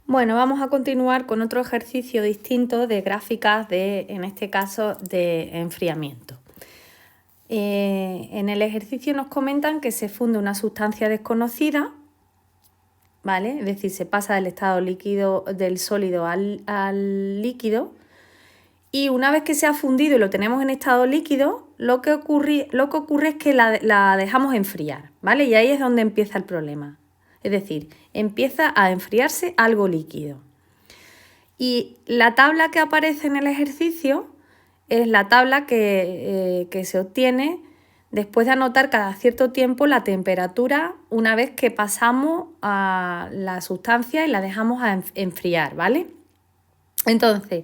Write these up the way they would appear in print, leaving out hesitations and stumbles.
Bueno, vamos a continuar con otro ejercicio distinto de gráficas en este caso, de enfriamiento. En el ejercicio nos comentan que se funde una sustancia desconocida, ¿vale? Es decir, se pasa del estado líquido, del sólido al líquido, y una vez que se ha fundido y lo tenemos en estado líquido, lo que ocurre es que la dejamos enfriar, ¿vale? Y ahí es donde empieza el problema. Es decir, empieza a enfriarse algo líquido. Y la tabla que aparece en el ejercicio es la tabla que se obtiene después de anotar cada cierto tiempo la temperatura una vez que pasamos a la sustancia y la dejamos a enfriar, ¿vale? Entonces,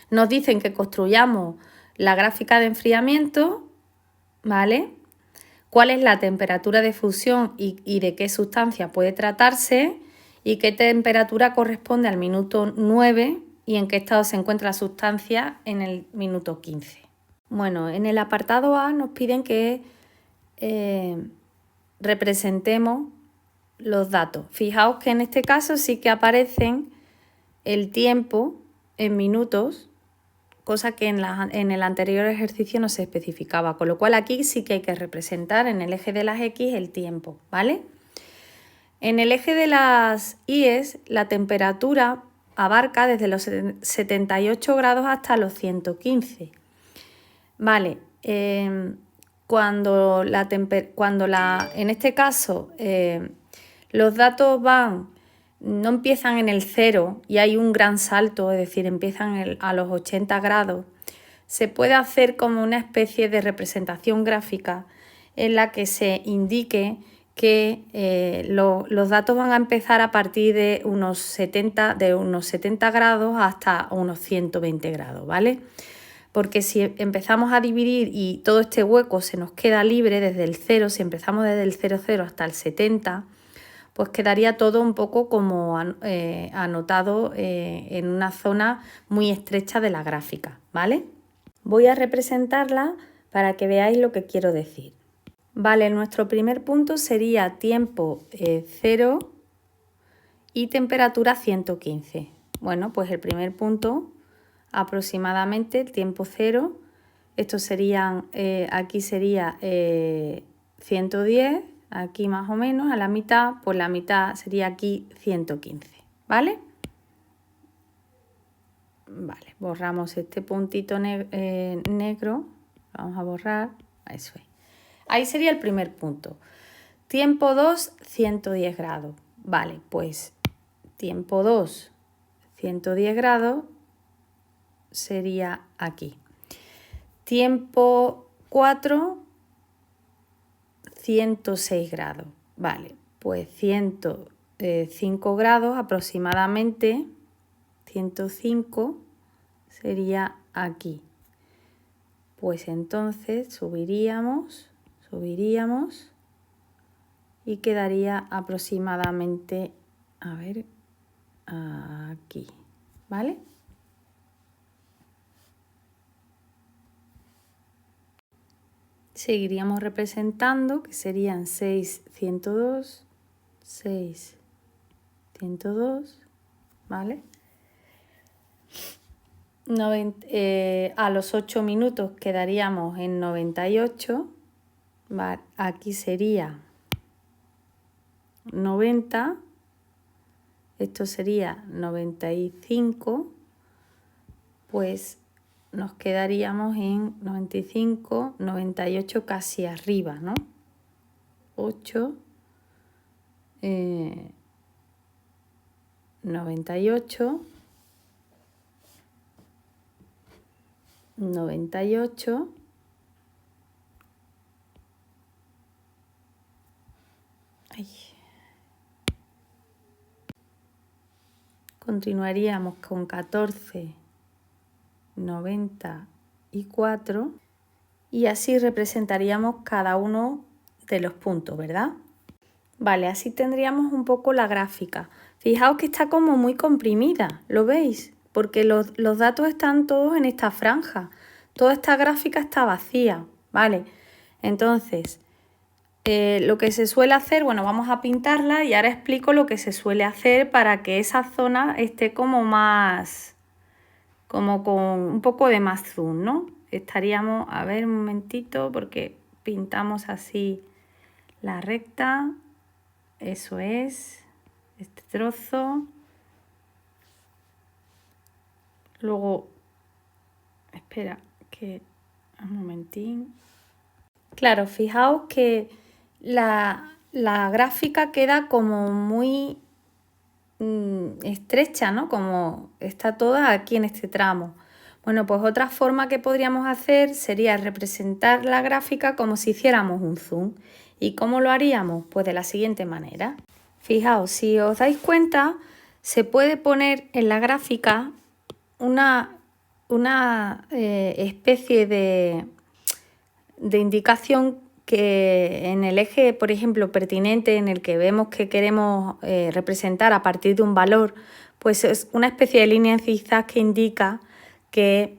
nos dicen que construyamos la gráfica de enfriamiento, ¿vale? Cuál es la temperatura de fusión y de qué sustancia puede tratarse y qué temperatura corresponde al minuto 9 y en qué estado se encuentra la sustancia en el minuto 15. Bueno, en el apartado A nos piden que representemos los datos. Fijaos que en este caso sí que aparecen el tiempo en minutos, cosa que en el anterior ejercicio no se especificaba, con lo cual aquí sí que hay que representar en el eje de las X el tiempo, ¿vale? En el eje de las Y la temperatura abarca desde los 78 grados hasta los 115. Vale, en este caso los datos no empiezan en el 0 y hay un gran salto, es decir, empiezan a los 80 grados, se puede hacer como una especie de representación gráfica en la que se indique que los datos van a empezar a partir de unos 70 grados hasta unos 120 grados, ¿vale? Porque si empezamos a dividir y todo este hueco se nos queda libre desde el 0, si empezamos desde el 00 hasta el 70, pues quedaría todo un poco como anotado en una zona muy estrecha de la gráfica, ¿vale? Voy a representarla para que veáis lo que quiero decir. Vale, nuestro primer punto sería tiempo 0 y temperatura 115. Bueno, pues el primer punto, aproximadamente el tiempo 0, esto serían, aquí sería 110, aquí más o menos, a la mitad, pues la mitad sería aquí 115, ¿vale? Vale, borramos este puntito negro, vamos a borrar, eso es. Ahí sería el primer punto. Tiempo 2, 110 grados. Vale, pues tiempo 2, 110 grados sería aquí. Tiempo 4, 106 grados. Vale, pues 105 grados aproximadamente, 105 sería aquí. Pues entonces subiríamos y quedaría aproximadamente, a ver, aquí, ¿vale? Seguiríamos representando, que serían 6, 102, 6, 102, ¿vale? A los 8 minutos quedaríamos en 98, ¿vale? Aquí sería 90, esto sería 95, pues nos quedaríamos en 95, 98 casi arriba, ¿no? 8, 98, 98, ay. Continuaríamos con 14, 94 y así representaríamos cada uno de los puntos, ¿verdad? Vale, así tendríamos un poco la gráfica. Fijaos que está como muy comprimida, ¿lo veis? Porque los datos están todos en esta franja. Toda esta gráfica está vacía, ¿vale? Entonces, lo que se suele hacer, bueno, vamos a pintarla y ahora explico lo que se suele hacer para que esa zona esté como más, como con un poco de más zoom, ¿no? Estaríamos, a ver un momentito, porque pintamos así la recta, eso es, este trozo. Luego, espera, que un momentín. Claro, fijaos que la gráfica queda como muy estrecha, ¿no? Como está toda aquí en este tramo. Bueno, pues otra forma que podríamos hacer sería representar la gráfica como si hiciéramos un zoom. ¿Y cómo lo haríamos? Pues de la siguiente manera. Fijaos, si os dais cuenta, se puede poner en la gráfica una especie de indicación que en el eje, por ejemplo, pertinente, en el que vemos que queremos representar a partir de un valor, pues es una especie de línea en zigzag que indica que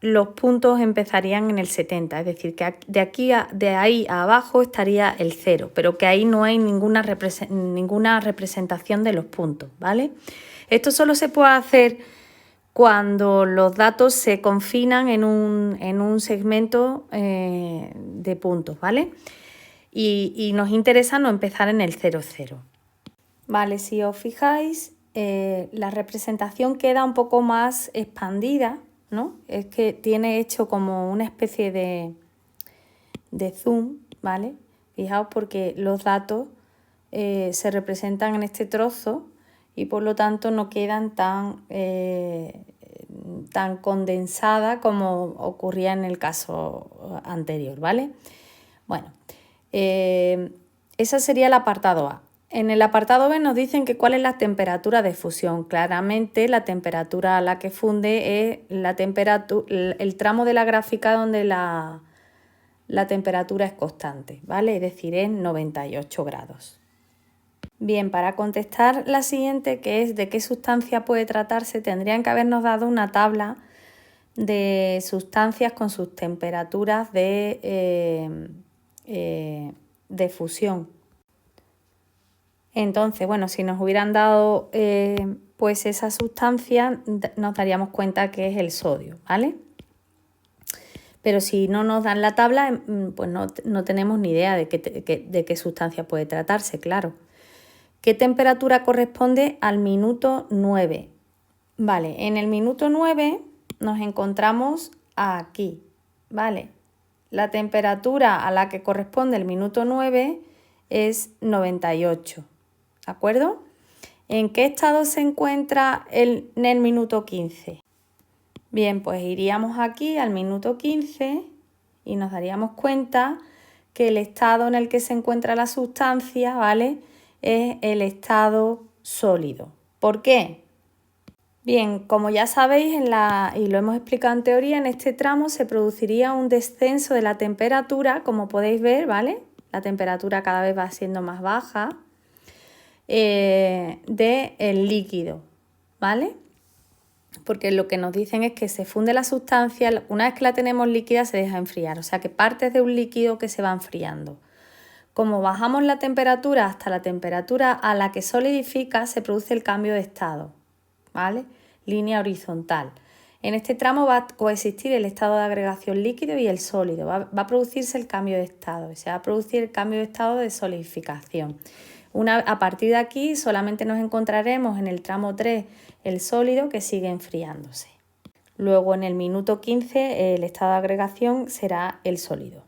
los puntos empezarían en el 70, es decir, que de ahí a abajo estaría el 0, pero que ahí no hay ninguna representación de los puntos, ¿vale? Esto solo se puede hacer cuando los datos se confinan en un segmento de puntos, ¿vale? Y nos interesa no empezar en el 0, 0. Vale, si os fijáis, la representación queda un poco más expandida, ¿no? Es que tiene hecho como una especie de zoom, ¿vale? Fijaos porque los datos se representan en este trozo y por lo tanto no quedan tan condensada como ocurría en el caso anterior, ¿vale? Bueno, ese sería el apartado A. En el apartado B nos dicen que cuál es la temperatura de fusión. Claramente la temperatura a la que funde es el tramo de la gráfica donde la temperatura es constante, ¿vale? Es decir, es 98 grados. Bien, para contestar la siguiente, que es de qué sustancia puede tratarse, tendrían que habernos dado una tabla de sustancias con sus temperaturas de fusión. Entonces, bueno, si nos hubieran dado pues esa sustancia, nos daríamos cuenta que es el sodio, ¿vale? Pero si no nos dan la tabla, pues no tenemos ni idea de qué sustancia puede tratarse, claro. ¿Qué temperatura corresponde al minuto 9? Vale, en el minuto 9 nos encontramos aquí, ¿vale? La temperatura a la que corresponde el minuto 9 es 98, ¿de acuerdo? ¿En qué estado se encuentra en el minuto 15? Bien, pues iríamos aquí al minuto 15 y nos daríamos cuenta que el estado en el que se encuentra la sustancia, ¿vale?, es el estado sólido. ¿Por qué? Bien, como ya sabéis y lo hemos explicado en teoría, en este tramo se produciría un descenso de la temperatura, como podéis ver, ¿vale? La temperatura cada vez va siendo más baja del líquido, ¿vale? Porque lo que nos dicen es que se funde la sustancia, una vez que la tenemos líquida se deja enfriar, o sea que parte de un líquido que se va enfriando. Como bajamos la temperatura hasta la temperatura a la que solidifica, se produce el cambio de estado, ¿vale? Línea horizontal. En este tramo va a coexistir el estado de agregación líquido y el sólido. Va a producirse el cambio de estado y se va a producir el cambio de estado de solidificación. A partir de aquí solamente nos encontraremos en el tramo 3 el sólido que sigue enfriándose. Luego en el minuto 15 el estado de agregación será el sólido.